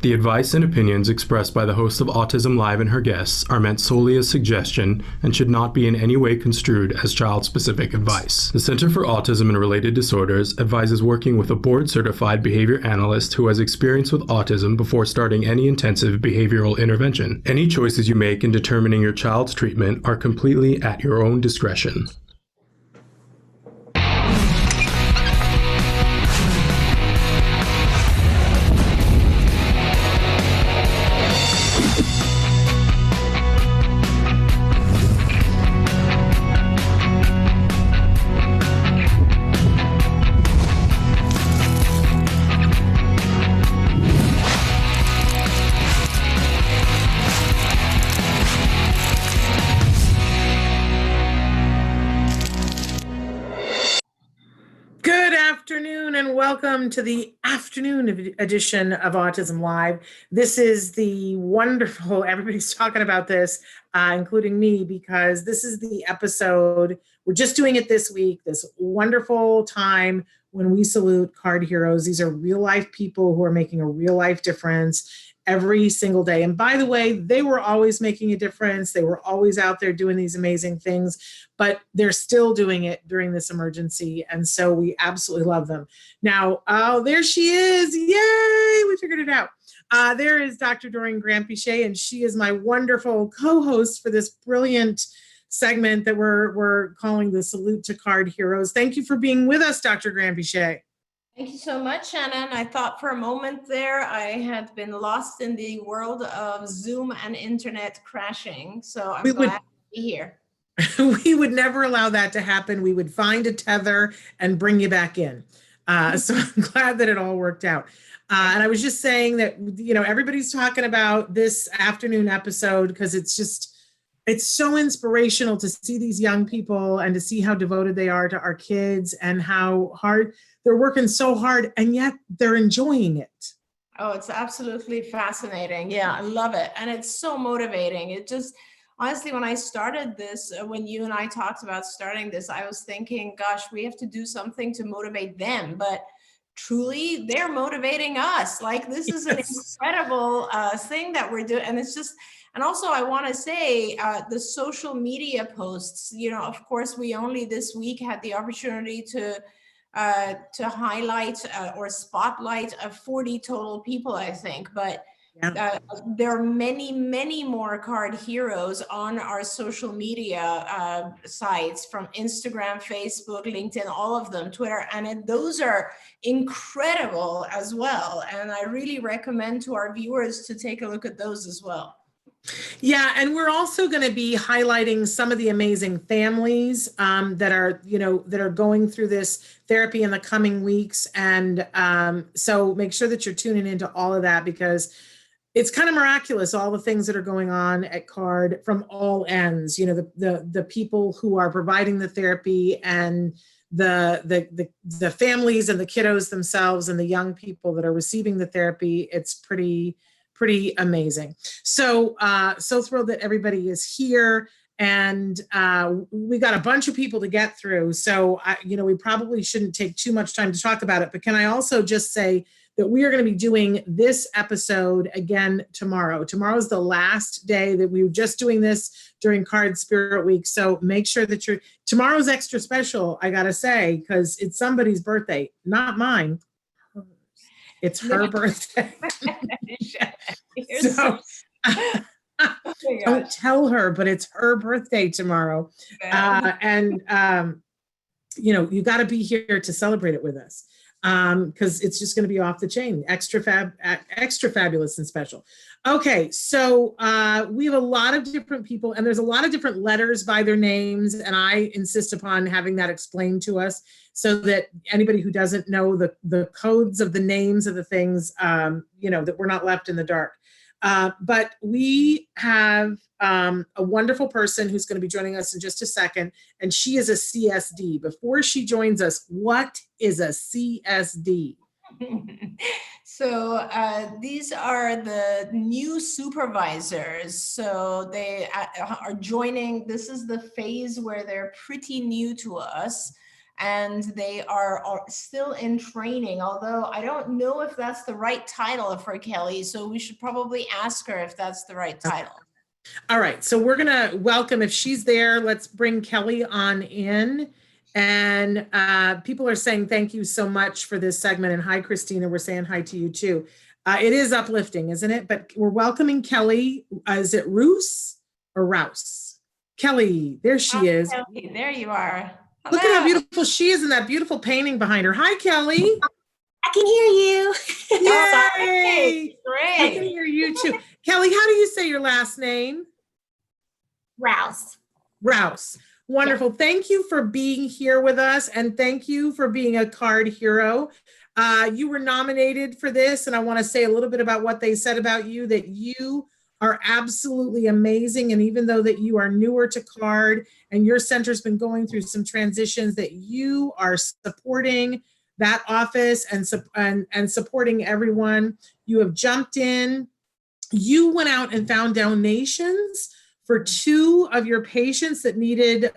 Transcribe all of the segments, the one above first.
The advice and opinions expressed by the host of Autism Live and her guests are meant solely as suggestion and should not be in any way construed as child-specific advice. The Center for Autism and Related Disorders advises working with a board-certified behavior analyst who has experience with autism before starting any intensive behavioral intervention. Any choices you make in determining your child's treatment are completely at your own discretion. Welcome to the afternoon edition of Autism Live. This is the wonderful, everybody's talking about this, including me, because this is the episode, we're just doing it this week, this wonderful time when we salute card heroes. These are real life people who are making a real life difference every single day. And by the way, they were always making a difference. They were always out there doing these amazing things, but they're still doing it during this emergency. And so we absolutely love them. Now, oh, there she is. Yay, we figured it out. There is Dr. Doreen Grant-Pichet, and she is my wonderful co-host for this brilliant segment that we're calling the Salute to Card Heroes. Thank you for being with us, Dr. Grant-Pichet. Thank you so much, Shannon. I thought for a moment there I had been lost in the world of Zoom and internet crashing. So I'm glad to be here. We would never allow that to happen. We would find a tether and bring you back in. So I'm glad that it all worked out. And I was just saying that, you know, everybody's talking about this afternoon episode because it's so inspirational to see these young people and to see how devoted they are to our kids and how hard they're working so hard, and yet they're enjoying it. Oh, it's absolutely fascinating. Yeah, I love it. And it's so motivating. It just, honestly, when I started this, when you and I talked about starting this, I was thinking, gosh, we have to do something to motivate them. But truly, they're motivating us. Like, this is an incredible thing that we're doing. And it's just, and also I want to say the social media posts, you know, of course, we only this week had the opportunity to highlight or spotlight 40 total people, I think, but there are many, many more card heroes on our social media sites, from Instagram, Facebook, LinkedIn, all of them, Twitter, and those are incredible as well. And I really recommend to our viewers to take a look at those as well. Yeah, and we're also going to be highlighting some of the amazing families that are going through this therapy in the coming weeks. And so make sure that you're tuning into all of that, because it's kind of miraculous, all the things that are going on at CARD from all ends. You know, the people who are providing the therapy, and the families and the kiddos themselves, and the young people that are receiving the therapy. It's pretty amazing. So thrilled that everybody is here, and we got a bunch of people to get through. So we probably shouldn't take too much time to talk about it, but can I also just say that we are going to be doing this episode again tomorrow. Tomorrow's the last day that we were just doing this during Card Spirit Week. So make sure that tomorrow's extra special, I got to say, because it's somebody's birthday, not mine. It's her birthday. So don't tell her, but it's her birthday tomorrow. And you got to be here to celebrate it with us, because it's just going to be off the chain, extra fabulous and special. Okay, so we have a lot of different people, and there's a lot of different letters by their names, and I insist upon having that explained to us so that anybody who doesn't know the codes of the names of the things, that we're not left in the dark. But we have a wonderful person who's going to be joining us in just a second, and she is a CSD. Before she joins us, what is a CSD? So these are the new supervisors. So they are joining. This is the phase where they're pretty new to us. and they are still in training, although I don't know if that's the right title for Kelly, so we should probably ask her if that's the right title. All right, so we're gonna welcome, if she's there, let's bring Kelly on in. And people are saying thank you so much for this segment. And hi, Christina, we're saying hi to you too. It is uplifting, isn't it? But we're welcoming Kelly. Is it Rouse or Rouse? Kelly, there she is. Kelly, there you are. Hello. Look at how beautiful she is in that beautiful painting behind her. Hi, Kelly. I can hear you. Yay! Great. I can hear you too. Kelly, how do you say your last name? Rouse. Rouse. Wonderful. Yeah. Thank you for being here with us, and thank you for being a card hero. You were nominated for this, and I want to say a little bit about what they said about you, that you are absolutely amazing. And even though that you are newer to card and your center's been going through some transitions, that you are supporting that office and supporting everyone. You have jumped in. You went out and found donations for 2 of your patients that needed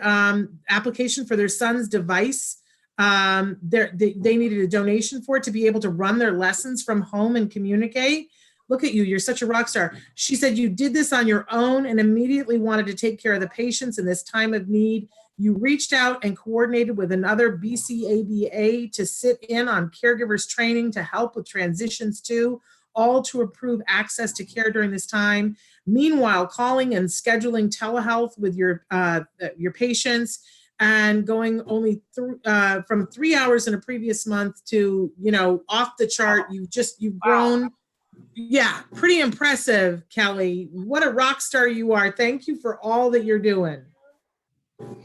application for their son's device. They needed a donation for it to be able to run their lessons from home and communicate. Look at you, you're such a rock star. She said you did this on your own and immediately wanted to take care of the patients in this time of need. You reached out and coordinated with another BCABA to sit in on caregivers training to help with transitions too, all to improve access to care during this time. Meanwhile, calling and scheduling telehealth with your patients and going only from 3 hours in a previous month to, off the chart. You've grown. Yeah, pretty impressive, Kelly. What a rock star you are. Thank you for all that you're doing.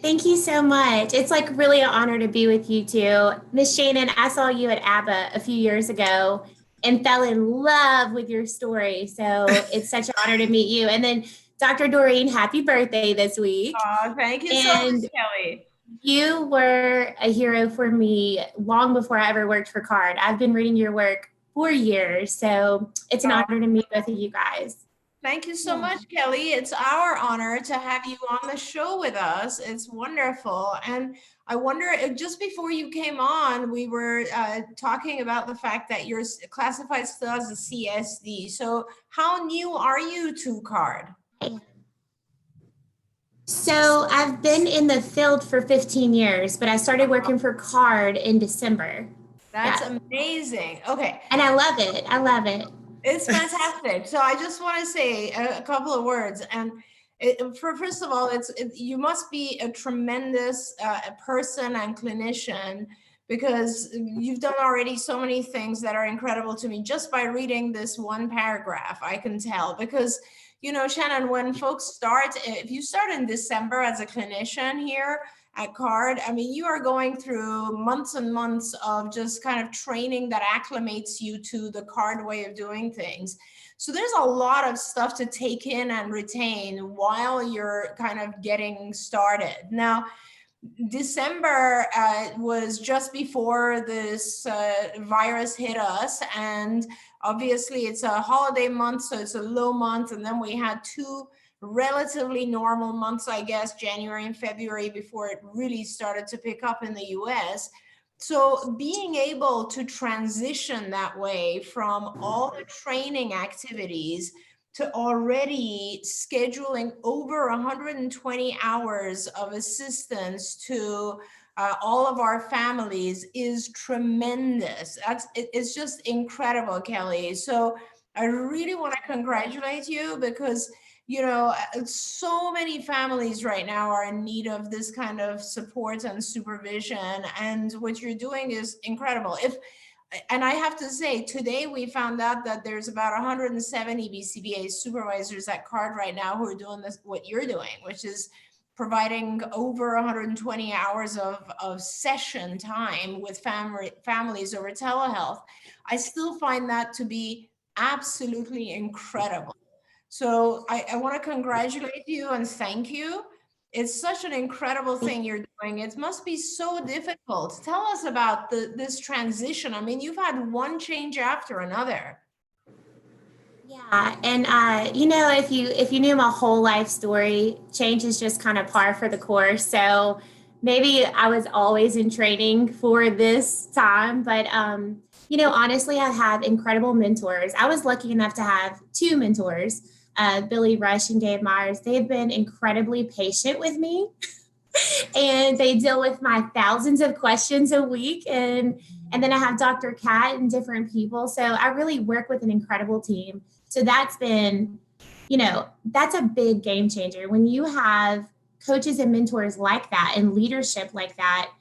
Thank you so much. It's like really an honor to be with you too. Miss Shannon, I saw you at ABBA a few years ago and fell in love with your story. So it's such an honor to meet you. And then Dr. Doreen, happy birthday this week. Oh, thank you so much, Kelly. You were a hero for me long before I ever worked for CARD. I've been reading your work for years. So it's an honor to meet both of you guys. Thank you so much, Kelly. It's our honor to have you on the show with us. It's wonderful. And I wonder, just before you came on, we were talking about the fact that you're classified still as a CSD. So how new are you to CARD? So I've been in the field for 15 years, but I started working for CARD in December. That's amazing. Okay. And I love it. I love it. It's fantastic. So I just want to say a couple of words. And first of all, you must be a tremendous person and clinician, because you've done already so many things that are incredible to me just by reading this one paragraph. I can tell, because Shannon, when folks start, if you start in December as a clinician here at CARD, I mean, you are going through months and months of just kind of training that acclimates you to the CARD way of doing things. So there's a lot of stuff to take in and retain while you're kind of getting started. Now, December was just before this virus hit us, and obviously it's a holiday month, so it's a low month, and then we had 2 relatively normal months, I guess, January and February, before it really started to pick up in the US. So being able to transition that way from all the training activities to already scheduling over 120 hours of assistance to all of our families is tremendous. It's just incredible, Kelly. So I really want to congratulate you, because so many families right now are in need of this kind of support and supervision, and what you're doing is incredible. And I have to say, today we found out that there's about 170 BCBA supervisors at CARD right now who are doing this, what you're doing, which is providing over 120 hours of session time with families over telehealth. I still find that to be absolutely incredible. So I want to congratulate you and thank you. It's such an incredible thing you're doing. It must be so difficult. Tell us about this transition. I mean, you've had one change after another. Yeah, and if you knew my whole life story, change is just kind of par for the course. So maybe I was always in training for this time, but honestly, I have incredible mentors. I was lucky enough to have two mentors, Billy Rush and Dave Myers. They've been incredibly patient with me and they deal with my thousands of questions a week. And then I have Dr. Kat and different people. So I really work with an incredible team. So that's been, that's a big game changer. When you have coaches and mentors like that and leadership like that,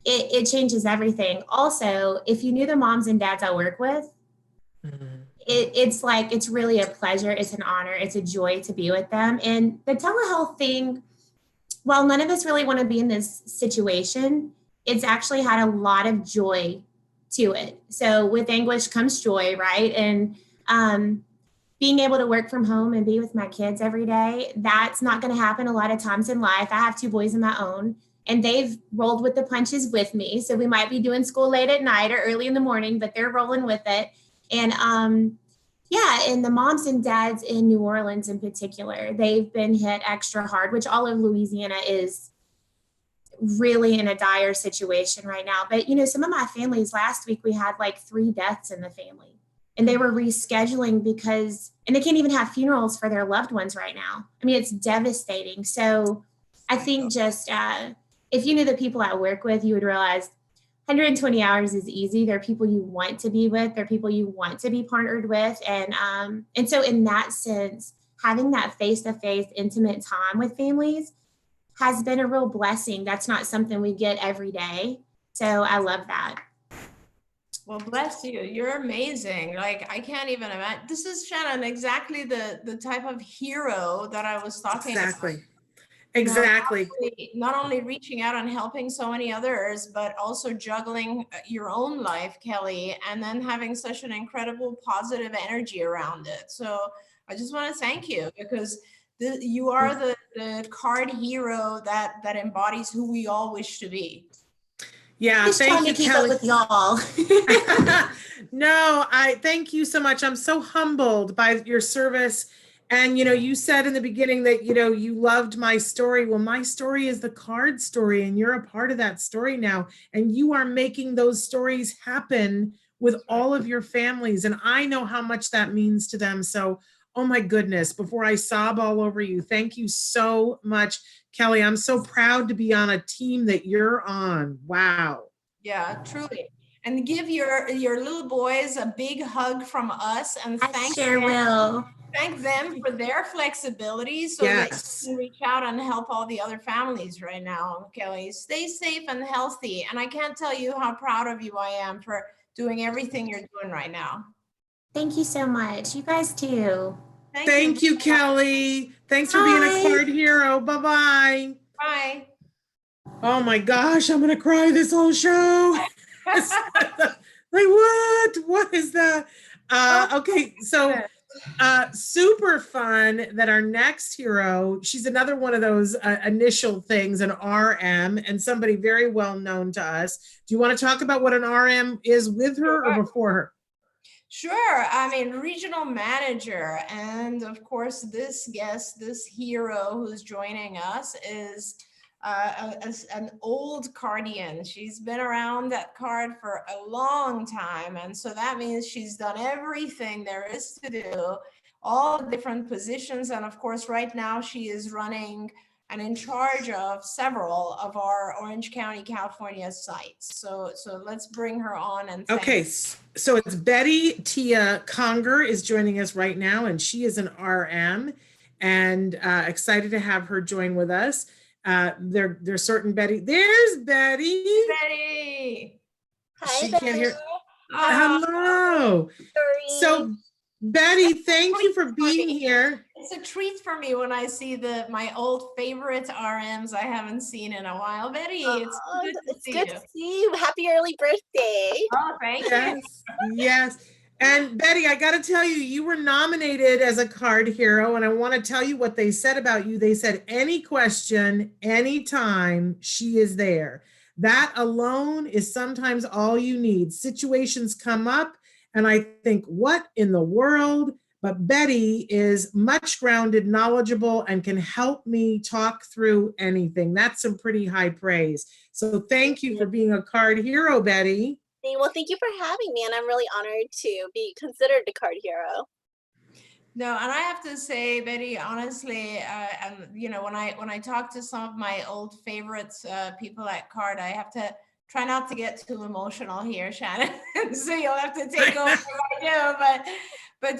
it changes everything. Also, if you knew the moms and dads I work with, it's really a pleasure. It's an honor. It's a joy to be with them. And the telehealth thing, while none of us really want to be in this situation, it's actually had a lot of joy to it. So with anguish comes joy, right? And being able to work from home and be with my kids every day, that's not going to happen a lot of times in life. I have two boys of my own, and they've rolled with the punches with me. So we might be doing school late at night or early in the morning, but they're rolling with it. And and the moms and dads in New Orleans in particular, they've been hit extra hard, which all of Louisiana is really in a dire situation right now. But, some of my families last week, we had like 3 deaths in the family, and they were rescheduling and they can't even have funerals for their loved ones right now. I mean, it's devastating. So I think just if you knew the people I work with, you would realize 120 hours is easy. There are people you want to be with. There are people you want to be partnered with. And so in that sense, having that face-to-face intimate time with families has been a real blessing. That's not something we get every day. So I love that. Well, bless you. You're amazing. Like, I can't even imagine. This is, Shannon, exactly the type of hero that I was talking about. Exactly. Not only reaching out and helping so many others, but also juggling your own life, Kelly, and then having such an incredible positive energy around it. So I just want to thank you, because you are the card hero that embodies who we all wish to be. Yeah, just thank you, keep Kelly. up with y'all. No, I thank you so much. I'm so humbled by your service. And, you said in the beginning that, you loved my story. Well, my story is the card story, and you're a part of that story now. And you are making those stories happen with all of your families. And I know how much that means to them. So, oh my goodness, before I sob all over you, thank you so much, Kelly. I'm so proud to be on a team that you're on. Wow. Yeah, truly. And give your little boys a big hug from us, and I sure will. Thank them for their flexibility, so that you can reach out and help all the other families right now. Kelly, stay safe and healthy. And I can't tell you how proud of you I am for doing everything you're doing right now. Thank you so much. You guys too. Thank you, Kelly. Thanks for being a card hero. Bye-bye. Bye. Oh my gosh, I'm gonna cry this whole show. Like, what? What is that? Okay, so super fun that our next hero, she's another one of those initial things, an RM, and somebody very well known to us. Do you want to talk about what an RM is with her or before her? Sure. I mean, regional manager. And of course, this guest, this hero who's joining us is an old cardian. She's been around that card for a long time. And so that means she's done everything there is to do, all the different positions. And of course, right now she is running and in charge of several of our Orange County, California sites. So let's bring her on. And okay, so it's Betty Tia-Conger is joining us right now, and she is an RM, and excited to have her join with us. There's certain Betty. There's Betty. Betty. Hi, she Betty. can't hear. Hello. Sorry. So Betty, thank you for being here. It's a treat for me when I see my old favorite RMs I haven't seen in a while. Betty, it's good to see you. Happy early birthday. Oh, thank you. Yes. And Betty, I got to tell you, you were nominated as a card hero, and I want to tell you what they said about you. They said, any question, anytime, she is there. That alone is sometimes all you need. Situations come up, and I think, what in the world? but Betty is much grounded, knowledgeable, and can help me talk through anything. That's some pretty high praise. So thank you for being a card hero, Betty. Well, thank you for having me, and I'm really honored to be considered a card hero. No, and I have to say, Betty, honestly, and you know, when I talk to some of my old favorites, people at Card, I have to try not to get too emotional here, Shannon. So you'll have to take over right now. But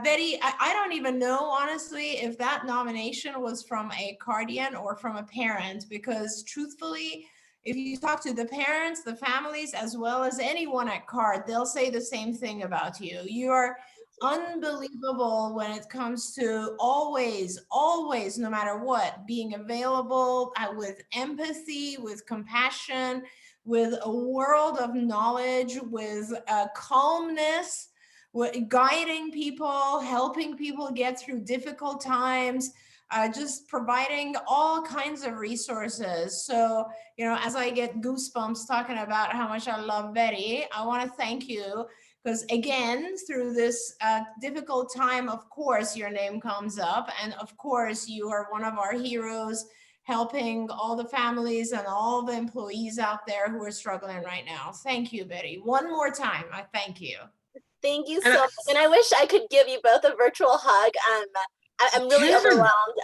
Betty, I don't even know, honestly, if that nomination was from a Cardian or from a parent, because truthfully, if you talk to the parents, the families, as well as anyone at Card, they'll say the same thing about you. You are unbelievable when it comes to always, no matter what, being available with empathy, with compassion, with a world of knowledge, with calmness, with guiding people, helping people get through difficult times, just providing all kinds of resources. So, you know, as I get goosebumps talking about how much I love Betty, I want to thank you. Because again, through this difficult time, of course, your name comes up. And of course, you are one of our heroes, helping all the families and all the employees out there who are struggling right now. Thank you, Betty. One more time, I thank you. Thank you so much. And I wish I could give you both a virtual hug. I'm really overwhelmed.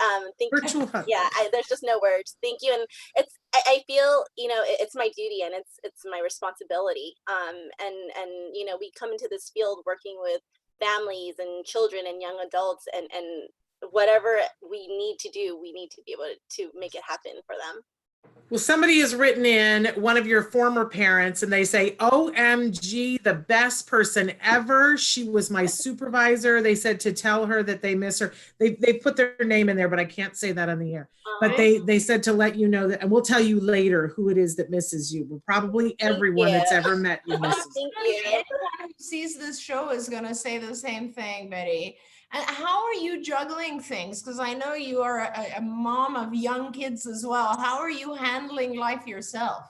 Virtual hug. Yeah, there's just no words. Thank you. And I feel, you know, it's my duty and it's my responsibility. And you know, we come into this field working with families and children and young adults, and whatever we need to do, we need to be able to make it happen for them. Well, somebody has written in, one of your former parents, and they say, OMG, the best person ever. She was my supervisor. They said to tell her that they miss her. They put their name in there, but I can't say that on the air. But they said to let you know that, and we'll tell you later who it is that misses you. Well, probably everyone that's ever met you misses you. Thank you. Anyone who sees this show is going to say the same thing, Betty. And how are you juggling things? Because I know you are a mom of young kids as well. How are you handling life yourself?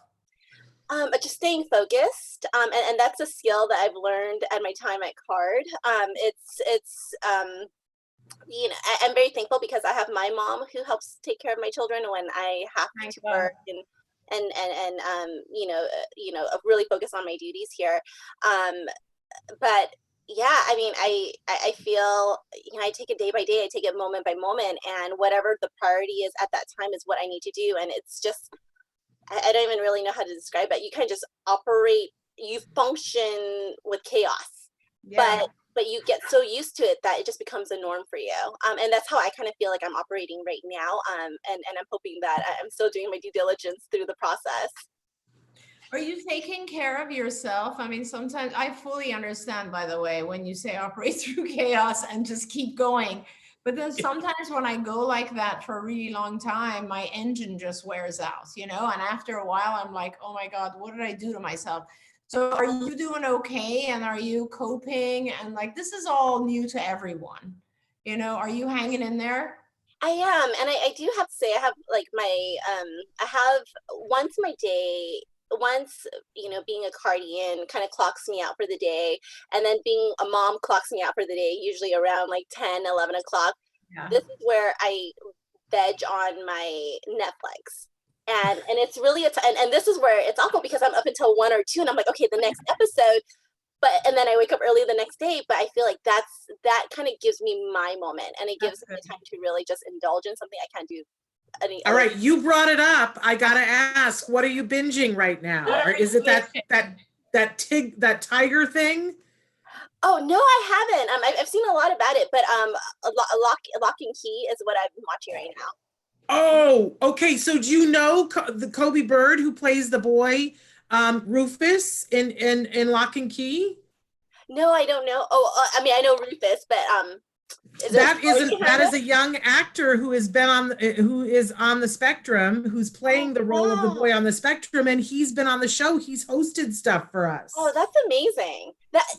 Just staying focused, and that's a skill that I've learned at my time at Card. You know, I'm very thankful because I have my mom who helps take care of my children when I have to work and you know, really focus on my duties here. But yeah, I mean, I feel, you know, I take it day by day, I take it moment by moment, and whatever the priority is at that time is what I need to do. And it's just, I don't even really know how to describe it. You kind of just operate, you function with chaos, but you get so used to it that it just becomes a norm for you. And that's how I kind of feel like I'm operating right now. And I'm hoping that I'm still doing my due diligence through the process. Are you taking care of yourself? I mean, sometimes I fully understand, by the way, when you say operate through chaos and just keep going. But then sometimes when I go like that for a really long time, my engine just wears out, you know, and after a while, I'm like, oh my God, what did I do to myself? So are you doing okay? And are you coping? And like, this is all new to everyone, you know, are you hanging in there? I am. And I do have to say, I have like my, I have once my day, once, you know, being a Cardian kind of clocks me out for the day, and then being a mom clocks me out for the day, usually around like 10, 11 o'clock. Yeah. This is where I veg on my Netflix. And it's really, and this is where it's awful because I'm up until 1 or 2 and I'm like, okay, the next episode, and then I wake up early the next day, but I feel like that kind of gives me my moment, and it gives me time to really just indulge in something I can't do. All right, you brought it up. I gotta ask, what are you binging right now? Or is it that tiger thing? Oh no, I haven't. I've seen a lot about it, but Lock and Key is what I'm watching right now. Oh, okay. So do you know the Kobe Bird who plays the boy Rufus in Lock and Key? No, I don't know. Oh, I mean, I know Rufus, but that is a young actor who is on the spectrum, who's playing the role of the boy on the spectrum, and he's been on the show. He's hosted stuff for us. Oh, that's amazing. That's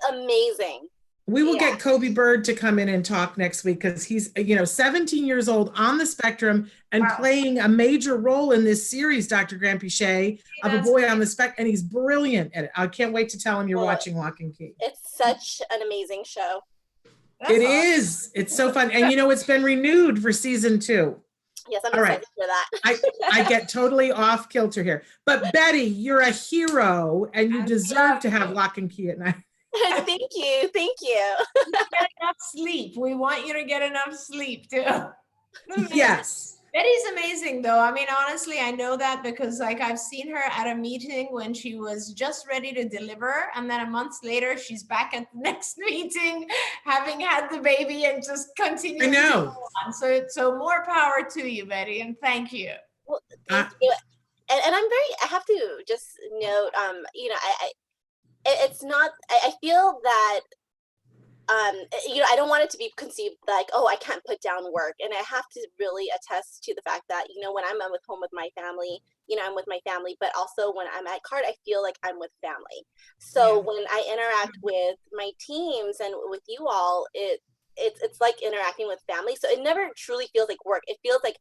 amazing. We will get Kobe Bird to come in and talk next week because he's, 17 years old on the spectrum and playing a major role in this series, Dr. Grandpichet, of a boy on the spectrum, and he's brilliant at it. I can't wait to tell him you're watching Lock and Key. It's such an amazing show. It is. It's so fun. And it's been renewed for season 2. Yes, I'm All right. excited for that. I get totally off kilter here. But Betty, you're a hero and you deserve to have lock and key at night. Thank you. Thank you. Get enough sleep. We want you to get enough sleep too. Yes. Betty's amazing though. I mean, honestly, I know that because like I've seen her at a meeting when she was just ready to deliver. And then a month later, she's back at the next meeting, having had the baby and just continuing to go on. So more power to you, Betty. And thank you. Well, thank you. And I have to just note, it's not, I feel that, I don't want it to be conceived like, oh, I can't put down work. And I have to really attest to the fact that, when I'm home with my family, I'm with my family, but also when I'm at CARD, I feel like I'm with family. So when I interact with my teams and with you all, it's like interacting with family. So it never truly feels like work. It feels like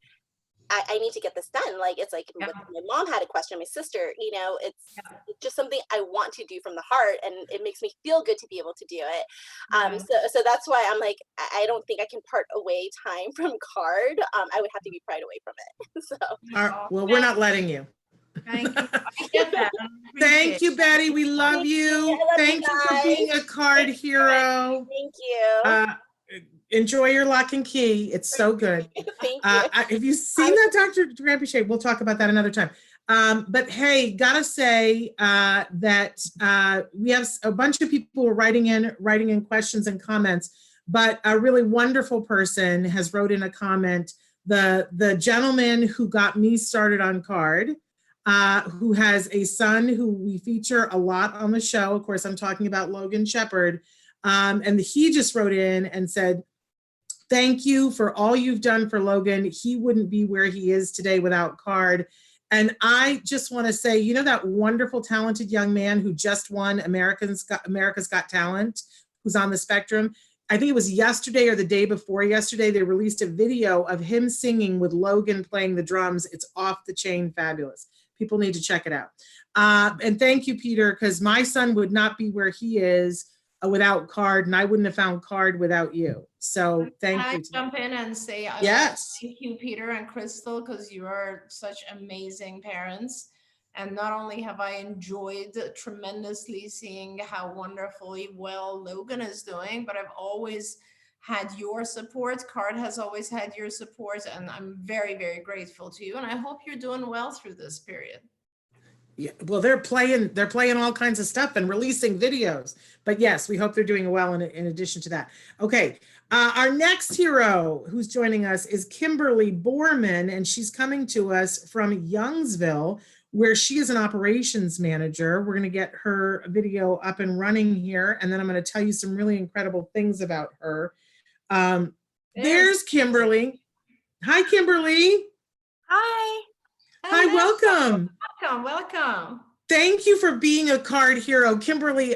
I need to get this done. Like, it's like my mom had a question, my sister, it's just something I want to do from the heart, and it makes me feel good to be able to do it. So that's why I'm like, I don't think I can part away time from CARD. I would have to be pried away from it. So well, we're not letting you. Thank you. I get that. Thank you, Betty. We love you. Thank you for being a CARD hero. Thank you. Enjoy your lock and key. It's so good. Thank you. Have you seen that, Dr. Grampiche? We'll talk about that another time. But hey, gotta say that we have a bunch of people writing in questions and comments, but a really wonderful person has wrote in a comment. The gentleman who got me started on CARD, who has a son who we feature a lot on the show. Of course, I'm talking about Logan Shepard. And he just wrote in and said, thank you for all you've done for Logan. He wouldn't be where he is today without CARD. And I just want to say, that wonderful, talented young man who just won America's Got Talent, who's on the spectrum. I think it was yesterday or the day before yesterday, they released a video of him singing with Logan playing the drums. It's off the chain fabulous. People need to check it out. And thank you, Peter, because my son would not be where he is without CARD, and I wouldn't have found CARD without you. So thank you. Can I jump in and say, yes, thank you, Peter and Crystal, because you are such amazing parents. And not only have I enjoyed tremendously seeing how wonderfully well Logan is doing, but I've always had your support. CARD has always had your support, and I'm very, very grateful to you. And I hope you're doing well through this period. Yeah, well, they're playing all kinds of stuff and releasing videos, but yes, we hope they're doing well in addition to that. Okay, our next hero who's joining us is Kimberly Borman, and she's coming to us from Youngsville, where she is an operations manager. We're going to get her video up and running here, and then I'm going to tell you some really incredible things about her. There's Kimberly. Hi, Kimberly. Hi. Hi, welcome. Welcome. Thank you for being a CARD hero. Kimberly,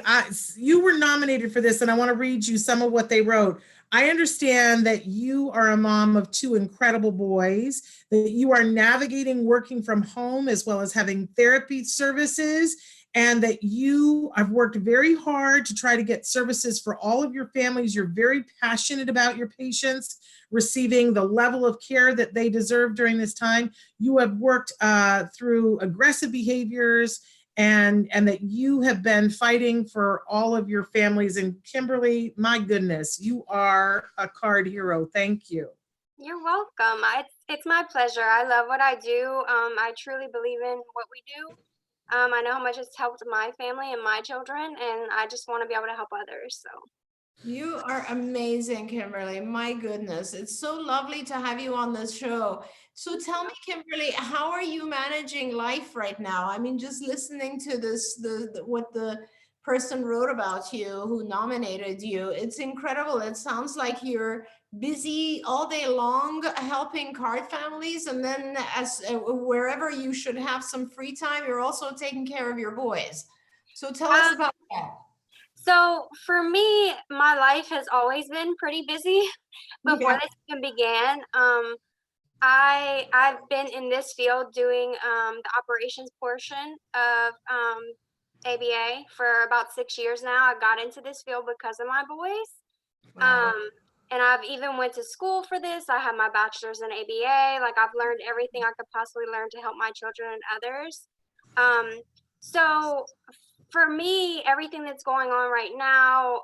you were nominated for this, and I want to read you some of what they wrote. I understand that you are a mom of 2 incredible boys, that you are navigating working from home as well as having therapy services, and that you have worked very hard to try to get services for all of your families. You're very passionate about your patients receiving the level of care that they deserve during this time. You have worked through aggressive behaviors, and that you have been fighting for all of your families. And Kimberly, my goodness, you are a CARD hero. Thank you. You're welcome. It's my pleasure. I love what I do. I truly believe in what we do. I know how much it's helped my family and my children, and I just want to be able to help others. So. You are amazing, Kimberly. My goodness, it's so lovely to have you on this show. So tell me, Kimberly, how are you managing life right now? I mean, just listening to this, what the person wrote about you who nominated you, it's incredible. It sounds like you're busy all day long helping CARD families, and then as wherever you should have some free time, you're also taking care of your boys. So tell us about that. So for me, my life has always been pretty busy before this even began. I've been in this field doing the operations portion of ABA for about 6 years now. I got into this field because of my boys. Wow. And I've even went to school for this. I have my bachelor's in ABA. Like I've learned everything I could possibly learn to help my children and others. So for me, everything that's going on right now,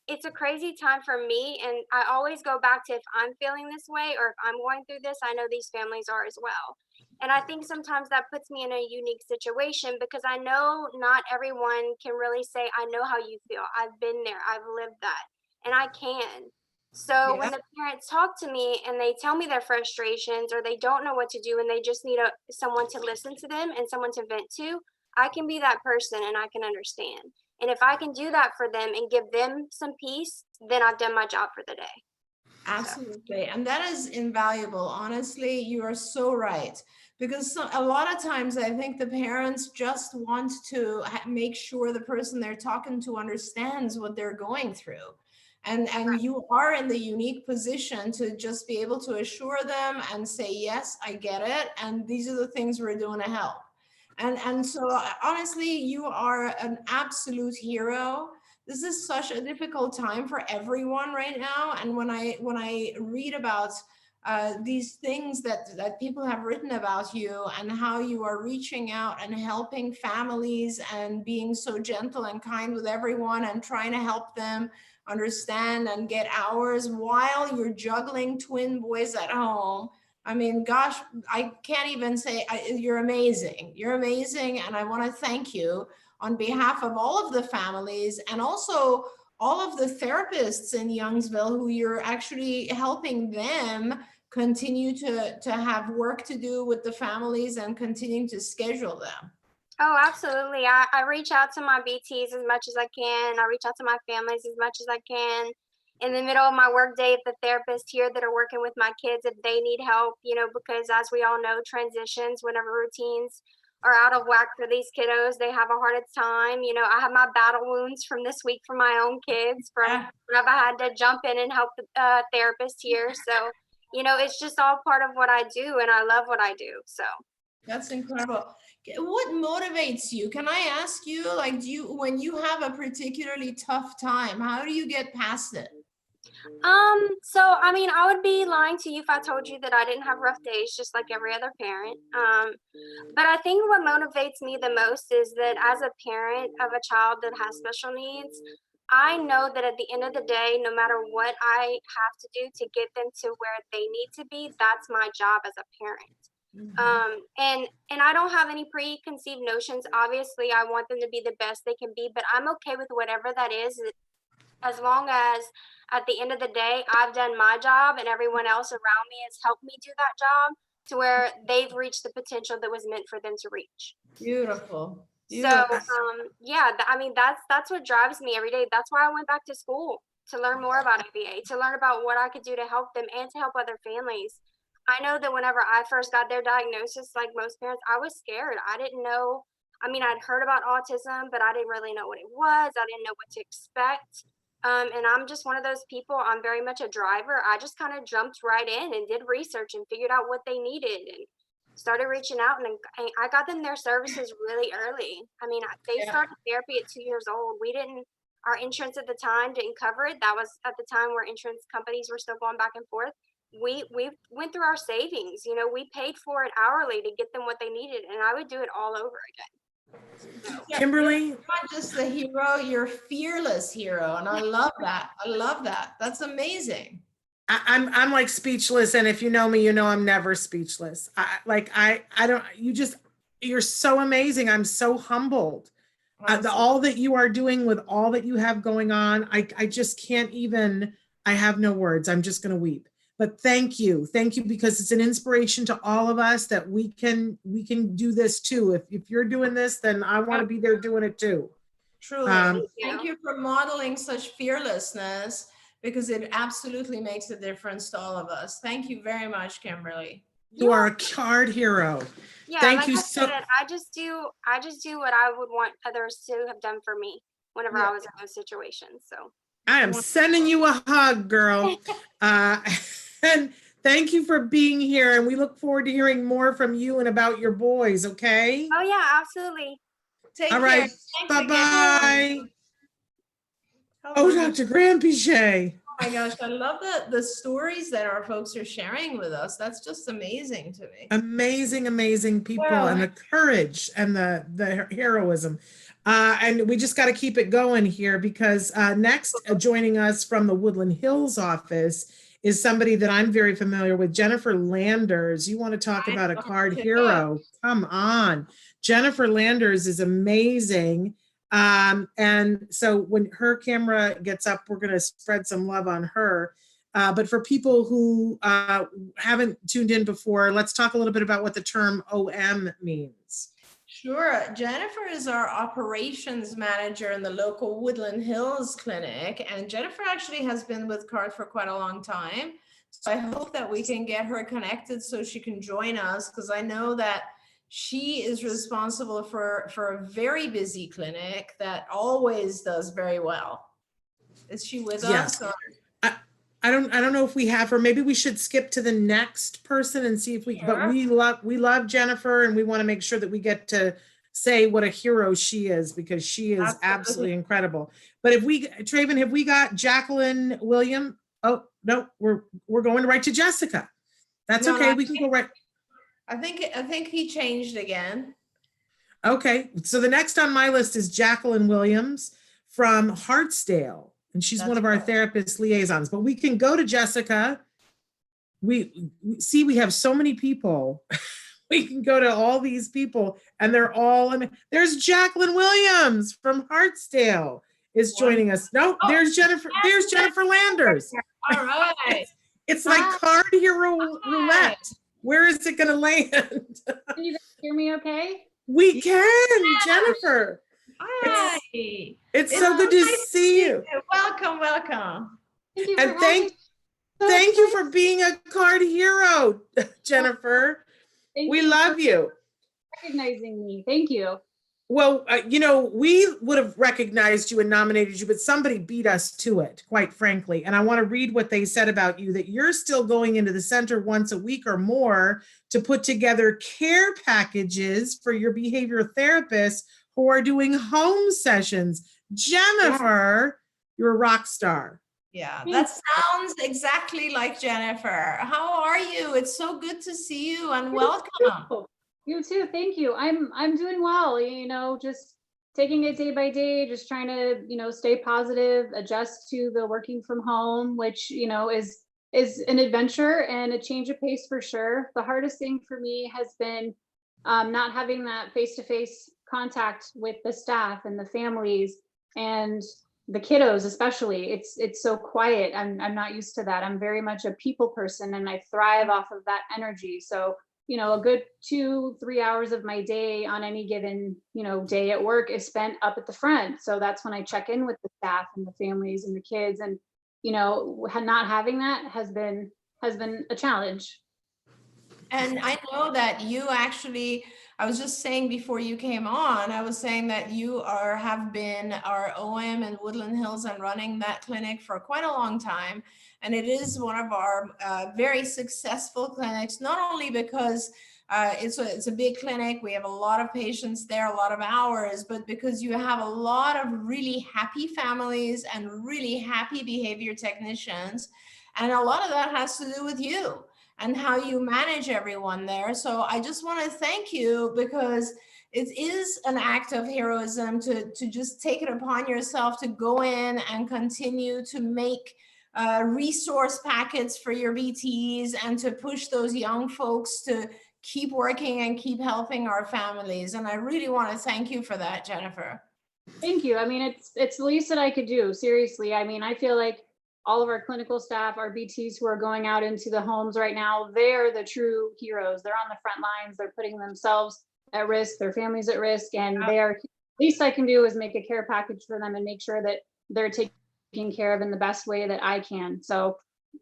it's a crazy time for me. And I always go back to if I'm feeling this way or if I'm going through this, I know these families are as well. And I think sometimes that puts me in a unique situation because I know not everyone can really say, I know how you feel. I've been there. I've lived that. And I can. So when Yeah. the parents talk to me and they tell me their frustrations or they don't know what to do and they just need someone to listen to them and someone to vent to, I can be that person and I can understand. And if I can do that for them and give them some peace, then I've done my job for the day. Absolutely. And that is invaluable. Honestly, you are so right. Because a lot of times I think the parents just want to make sure the person they're talking to understands what they're going through. And you are in the unique position to just be able to assure them and say, yes, I get it. And these are the things we're doing to help. And so honestly, you are an absolute hero. This is such a difficult time for everyone right now. And when I read about these things that people have written about you and how you are reaching out and helping families and being so gentle and kind with everyone and trying to help them understand and get hours while you're juggling twin boys at home. I mean, gosh, I can't even say you're amazing. You're amazing. And I want to thank you on behalf of all of the families and also all of the therapists in Youngsville who you're actually helping them continue to have work to do with the families and continuing to schedule them. Oh, absolutely. I reach out to my BTs as much as I can. I reach out to my families as much as I can. In the middle of my workday, if the therapists here that are working with my kids, if they need help, because as we all know, transitions, whenever routines are out of whack for these kiddos, they have a hard time. I have my battle wounds from this week for my own kids, from whenever I had to jump in and help the therapist here. So, it's just all part of what I do, and I love what I do. So that's incredible. What motivates you? Can I ask you, like, when you have a particularly tough time, how do you get past it? So I mean, I would be lying to you if I told you that I didn't have rough days, just like every other parent. But I think what motivates me the most is that as a parent of a child that has special needs, I know that at the end of the day, no matter what I have to do to get them to where they need to be, that's my job as a parent. And I don't have any preconceived notions. Obviously, I want them to be the best they can be, but I'm okay with whatever that is, as long as at the end of the day, I've done my job and everyone else around me has helped me do that job to where they've reached the potential that was meant for them to reach. Beautiful. So, yeah, I mean, that's what drives me every day. That's why I went back to school, to learn more about ABA, to learn about what I could do to help them and to help other families. I know that whenever I first got their diagnosis, like most parents, I was scared. I didn't know. I mean, I'd heard about autism, but I didn't really know what it was. I didn't know what to expect. And I'm just one of those people. I'm very much a driver. I just kind of jumped right in and did research and figured out what they needed and started reaching out. And I got them their services really early. I mean, they started therapy at 2 years old. Our insurance at the time didn't cover it. That was at the time where insurance companies were still going back and forth. We went through our savings. We paid for it hourly to get them what they needed. And I would do it all over again. Kimberly, you're not just the hero, you're fearless hero, and I love that. I love that. That's amazing. I'm like speechless, and if you know me, you know I'm never speechless. You're so amazing. I'm so humbled. All that you are doing with all that you have going on, I just can't even. I have no words. I'm just gonna weep. But thank you, because it's an inspiration to all of us that we can do this too. If you're doing this, then I want to be there doing it too. Truly, thank you for modeling such fearlessness, because it absolutely makes a difference to all of us. Thank you very much, Kimberly. You are a card hero. Yeah, thank you so much. I just do what I would want others to have done for me whenever I was in those situations. So I am sending you a hug, girl. And thank you for being here. And we look forward to hearing more from you and about your boys, okay? Oh, yeah, absolutely. Take care. Right. Bye-bye. Oh, Dr. Graham Pichet. my gosh, I love the stories that our folks are sharing with us. That's just amazing to me. Amazing, amazing people, Well, and the courage and the heroism. And we just got to keep it going here, because next, joining us from the Woodland Hills office is somebody that I'm very familiar with, Jennifer Landers. You want to talk about a card hero? Come on. Jennifer Landers is amazing. And so when her camera gets up, we're going to spread some love on her. But for people who haven't tuned in before, let's talk a little bit about what the term OM means. Sure. Jennifer is our operations manager in the local Woodland Hills clinic. And Jennifer actually has been with CARD for quite a long time. So I hope that we can get her connected so she can join us, because I know that she is responsible for a very busy clinic that always does very well. Is she with us? Or? I don't know if we have her. Maybe we should skip to the next person and see if we, Sure. but we love Jennifer, and we want to make sure that we get to say what a hero she is, because she is absolutely incredible. But Traven, have we got Jacqueline Williams? Oh, no, we're going right to Jessica. That's okay. No, we can go right. I think he changed again. Okay. So the next on my list is Jacqueline Williams from Hartsdale. And she's one of our therapist liaisons, but we can go to Jessica. We have so many people. We can go to all these people, and they're all, there's Jaclyn Williams from Hartsdale is joining us. No, there's Jennifer Landers. All right. It's like card hero roulette. Where is it going to land? Can you guys hear me okay? We can, Jennifer. Hi. It's so good to see you. Welcome, welcome. Thank you And thank you for being a card hero, Jennifer. We love you. Recognizing me. Thank you. Well, we would have recognized you and nominated you, but somebody beat us to it, quite frankly. And I want to read what they said about you, that you're still going into the center once a week or more to put together care packages for your behavior therapists who are doing home sessions. Jennifer, you're a rock star. Yeah, that sounds exactly like Jennifer. How are you? It's so good to see you, and welcome. You too. Thank you. I'm doing well, just taking it day by day, just trying to, stay positive, adjust to the working from home, which, is an adventure and a change of pace for sure. The hardest thing for me has been not having that face-to-face contact with the staff and the families and the kiddos, especially. It's so quiet. I'm not used to that. I'm very much a people person, and I thrive off of that energy. So, a good 2-3 hours of my day on any given, day at work is spent up at the front. So that's when I check in with the staff and the families and the kids. And, not having that has been a challenge. And I know that you actually, I was just saying before you came on, I was saying that you have been our OM in Woodland Hills and running that clinic for quite a long time. And it is one of our very successful clinics, not only because it's a big clinic, we have a lot of patients there, a lot of hours, but because you have a lot of really happy families and really happy behavior technicians. And a lot of that has to do with you and how you manage everyone there. So I just want to thank you, because it is an act of heroism to just take it upon yourself to go in and continue to make resource packets for your BTs and to push those young folks to keep working and keep helping our families. And I really want to thank you for that, Jennifer. Thank you. I mean, it's the least that I could do. Seriously. I mean, I feel like all of our clinical staff, our BTs who are going out into the homes right now, they're the true heroes. They're on the front lines. They're putting themselves at risk, their families at risk, and least I can do is make a care package for them and make sure that they're taken care of in the best way that I can. So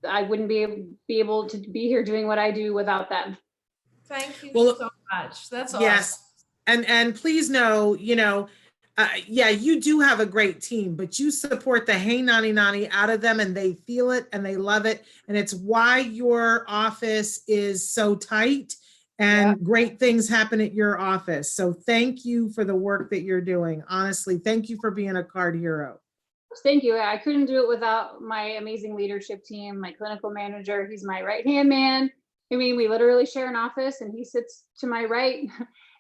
I wouldn't be able to be here doing what I do without them. Thank you so much. That's awesome. Yes. And please know, you do have a great team, but you support the hey nani nani out of them, and they feel it and they love it. And it's why your office is so tight and great things happen at your office. So thank you for the work that you're doing. Honestly, thank you for being a card hero. Thank you. I couldn't do it without my amazing leadership team, my clinical manager. He's my right-hand man. I mean, we literally share an office and he sits to my right.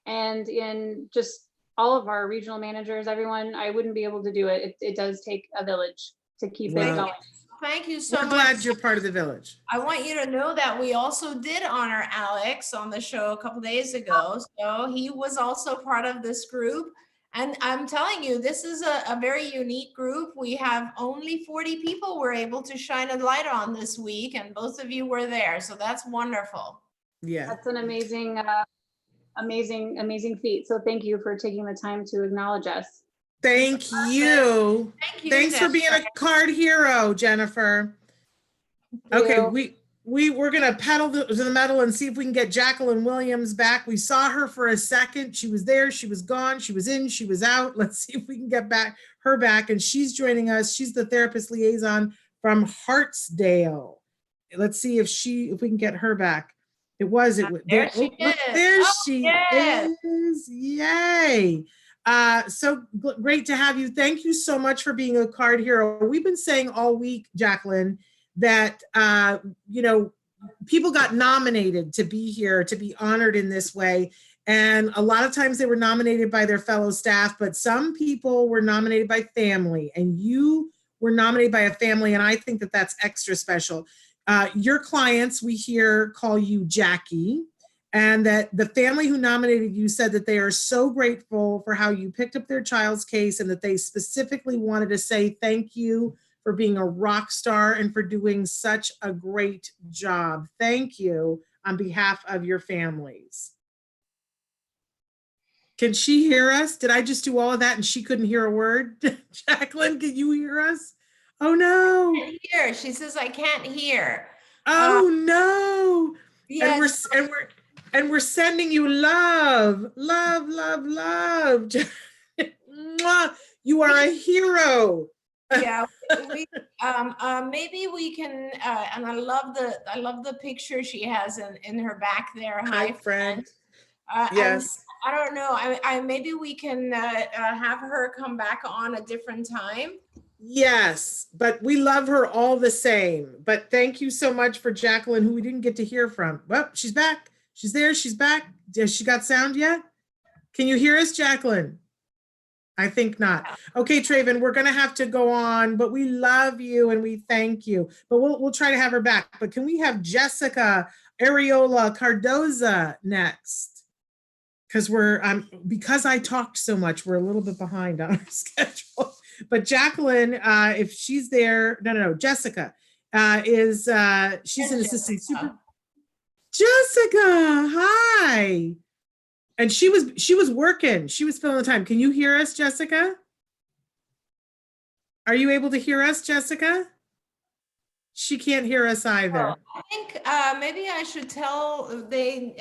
And in just all of our regional managers, everyone, I wouldn't be able to do it. It does take a village to keep it going. Thank you so much. We're glad you're part of the village. I want you to know that we also did honor Alex on the show a couple days ago. So he was also part of this group. And I'm telling you, this is a very unique group. We have only 40 people we're able to shine a light on this week, and both of you were there. So that's wonderful. Yeah. That's an amazing, amazing feat. So thank you for taking the time to acknowledge us. Thank you. Thank you. Thanks for being a card hero, Jennifer. Okay, we're gonna pedal to the metal and see if we can get Jacqueline Williams back. We saw her for a second. She was there, she was gone, she was in, she was out. Let's see if we can get her back. And she's joining us. She's the therapist liaison from Hartsdale. Let's see if we can get her back. There she is. Yay. So great to have you. Thank you so much for being a card hero. We've been saying all week, Jacqueline, that people got nominated to be here, to be honored in this way. And a lot of times they were nominated by their fellow staff, but some people were nominated by family, and you were nominated by a family. And I think that that's extra special. Your clients, we hear, call you Jackie, and that the family who nominated you said that they are so grateful for how you picked up their child's case, and that they specifically wanted to say thank you for being a rock star and for doing such a great job. Thank you on behalf of your families. Can she hear us? Did I just do all of that and she couldn't hear a word? Jacqueline, can you hear us? Oh no. I can't hear. She says I can't hear. Oh no. Yes. And we're sending you love. Love, love, love. You are a hero. Yeah, maybe we can, and I love the picture she has in her back there. Hi, friend. Yes. I don't know. Maybe we can have her come back on a different time. Yes, but we love her all the same. But thank you so much for Jacqueline, who we didn't get to hear from. Well, she's back. She's there. She's back. Has she got sound yet? Can you hear us, Jacqueline? I think not. Okay, Traven, we're going to have to go on, but we love you and we thank you. But we'll try to have her back. But can we have Jessica Arreola-Cardozo next? Because I talked so much, we're a little bit behind on our schedule. But Jacqueline, if she's there, no, Jessica she's an assistant super. Jessica, hi. And she was working. She was filling the time. Can you hear us, Jessica? Are you able to hear us, Jessica? She can't hear us either. I think maybe I should tell they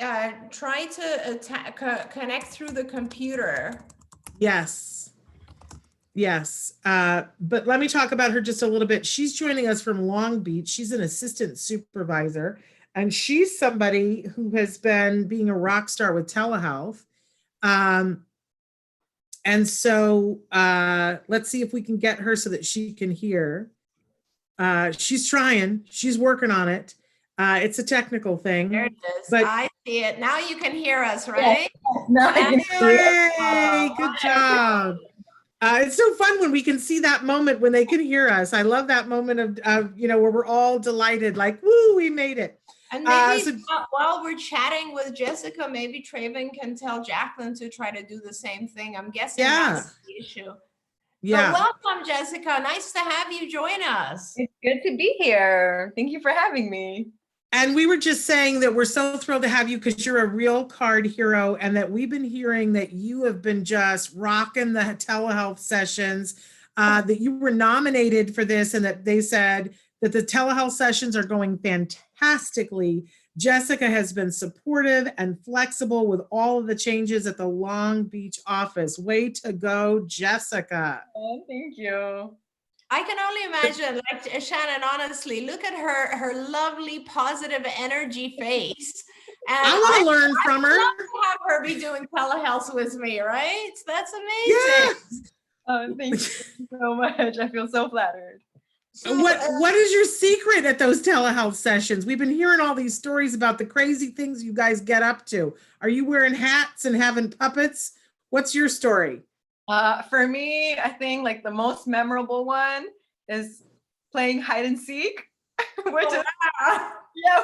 try to connect through the computer. Yes. But let me talk about her just a little bit. She's joining us from Long Beach. She's an assistant supervisor. And she's somebody who has been being a rock star with telehealth. And so let's see if we can get her so that she can hear. She's trying. She's working on it. It's a technical thing. There it is. But I see it. Now you can hear us, right? Yay, good job. It's so fun when we can see that moment when they can hear us. I love that moment of where we're all delighted, like, woo, we made it. And maybe while we're chatting with Jessica, maybe Traven can tell Jacqueline to try to do the same thing. I'm guessing that's the issue. Yeah. But welcome, Jessica. Nice to have you join us. It's good to be here. Thank you for having me. And we were just saying that we're so thrilled to have you because you're a real card hero, and that we've been hearing that you have been just rocking the telehealth sessions, that you were nominated for this, and that they said that the telehealth sessions are going fantastically. Jessica has been supportive and flexible with all of the changes at the Long Beach office. Way to go, Jessica. Oh, thank you. I can only imagine, like Shannon, honestly, look at her lovely, positive energy face. And I want to learn from her. I'd love to have her be doing telehealth with me, right? That's amazing. Yes. Thank you so much. I feel so flattered. What is your secret at those telehealth sessions? We've been hearing all these stories about the crazy things you guys get up to. Are you wearing hats and having puppets? What's your story? For me, I think like the most memorable one is playing hide and seek, which is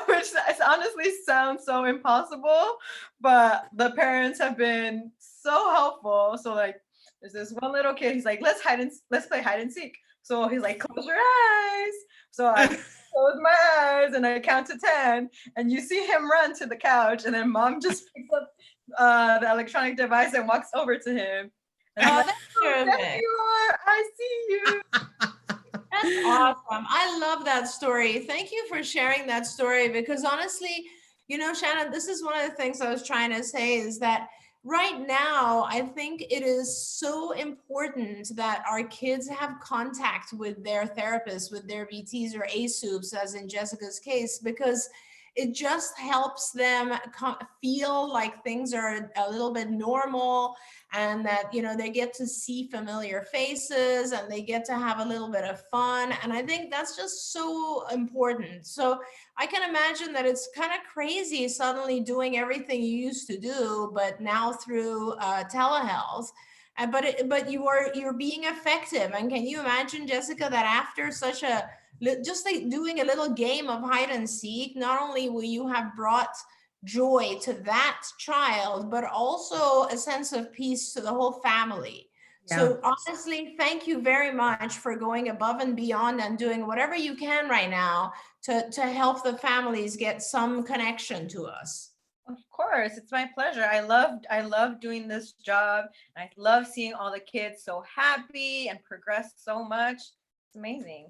which honestly sounds so impossible, but the parents have been so helpful. So like, there's this one little kid. He's like, let's play hide and seek. So he's like, close your eyes. So I close my eyes and I count to 10, and you see him run to the couch, and then mom just picks up the electronic device and walks over to him. And I'm like, there you are. I see you. That's awesome. I love that story. Thank you for sharing that story, because honestly, you know, Shannon, this is one of the things I was trying to say is that right now, I think it is so important that our kids have contact with their therapists, with their BTs or ASUPs, as in Jessica's case, because it just helps them feel like things are a little bit normal, and that, you know, they get to see familiar faces and they get to have a little bit of fun. And I think that's just so important. So I can imagine that it's kind of crazy suddenly doing everything you used to do, but now through telehealth. But you're being effective. And can you imagine, Jessica, that after such a just like doing a little game of hide and seek, not only will you have brought joy to that child, but also a sense of peace to the whole family. Yeah. So honestly, thank you very much for going above and beyond and doing whatever you can right now to help the families get some connection to us. Of course, it's my pleasure. I love doing this job. I love seeing all the kids so happy and progress so much. It's amazing.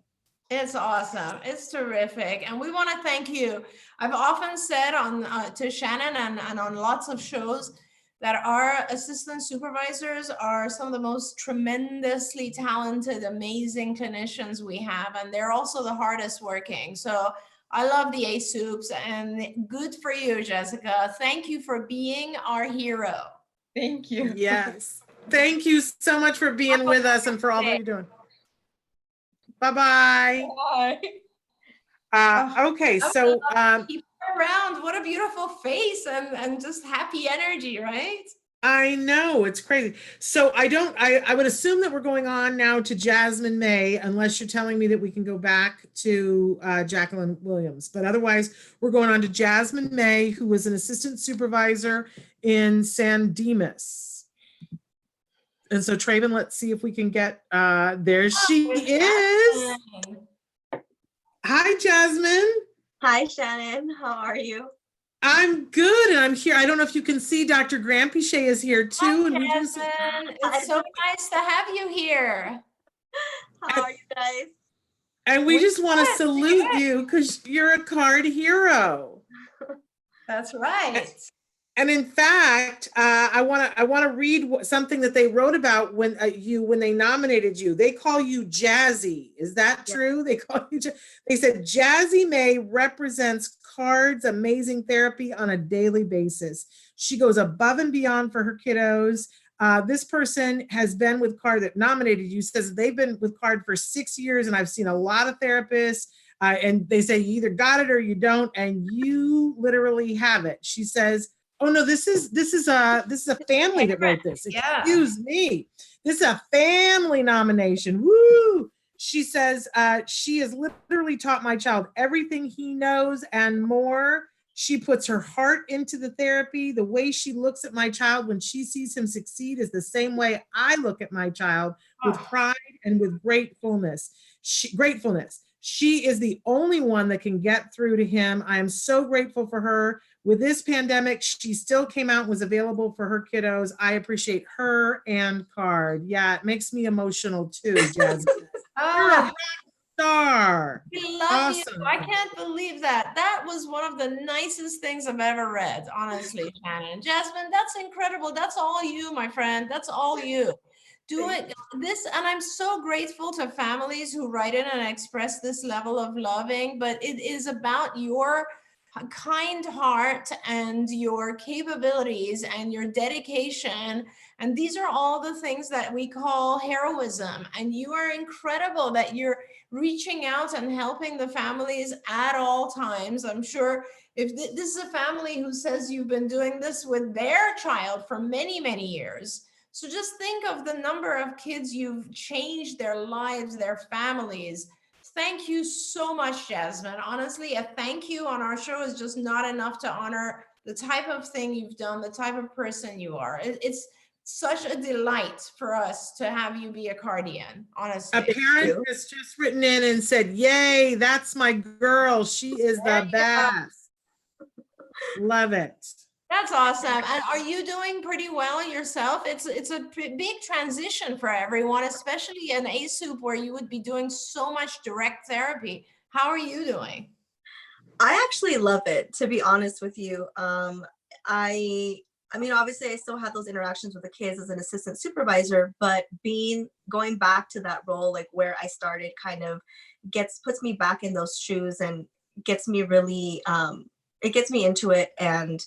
It's awesome. It's terrific. And we want to thank you. I've often said to Shannon and on lots of shows that our assistant supervisors are some of the most tremendously talented, amazing clinicians we have. And they're also the hardest working. So I love the ASUPs, and good for you, Jessica. Thank you for being our hero. Thank you. Yes. Thank you so much for being with us and for all that you're doing. Bye-bye. Bye. Okay, so keep her around. What a beautiful face and just happy energy, right? I know, it's crazy. So I would assume that we're going on now to Jasmine May, unless you're telling me that we can go back to Jacqueline Williams. But otherwise, we're going on to Jasmine May, who was an assistant supervisor in San Dimas. And so Traven, let's see if we can get, there she is. Hi, Jasmine. Hi, Shannon. How are you? I'm good, and I'm here. I don't know if you can see Dr. Granpichet is here too. Hi, Jasmine. It's so nice to have you here. How are you guys? And we just want to salute you because you're a card hero. That's right. And in fact, I want to read something that they wrote about when they nominated you. They call you Jazzy. Is that true? They call you. They said Jazzy May represents CARD's amazing therapy on a daily basis. She goes above and beyond for her kiddos. This person has been with CARD that nominated you. Says they've been with CARD for 6 years, and I've seen a lot of therapists. And they say you either got it or you don't, and you literally have it. She says. Oh no, this is a family that wrote this. Excuse me. This is a family nomination. Woo! She says she has literally taught my child everything he knows and more. She puts her heart into the therapy. The way she looks at my child when she sees him succeed is the same way I look at my child, with pride and with gratefulness. She is the only one that can get through to him. I am so grateful for her. With this pandemic, she still came out and was available for her kiddos. I appreciate her and CARD. Yeah, it makes me emotional too, Jasmine. You're a rock star. We love you. I can't believe that. That was one of the nicest things I've ever read, honestly, Shannon. Jasmine, that's incredible. That's all you, my friend. That's all you. Do it this, and I'm so grateful to families who write in and express this level of loving, but it is about your kind heart and your capabilities and your dedication. And these are all the things that we call heroism. And you are incredible that you're reaching out and helping the families at all times. I'm sure if this is a family who says you've been doing this with their child for many, many years. So just think of the number of kids you've changed their lives, their families. Thank you so much, Jasmine. Honestly, a thank you on our show is just not enough to honor the type of thing you've done, the type of person you are. It's such a delight for us to have you be a Cardian, honestly. A parent has just written in and said, yay, that's my girl. She is the best. Love it. That's awesome. And are you doing pretty well yourself? It's a big transition for everyone, especially in ASUP where you would be doing so much direct therapy. How are you doing? I actually love it, to be honest with you. I mean, obviously I still have those interactions with the kids as an assistant supervisor, but going back to that role, like where I started, kind of puts me back in those shoes and gets me really, it gets me into it. And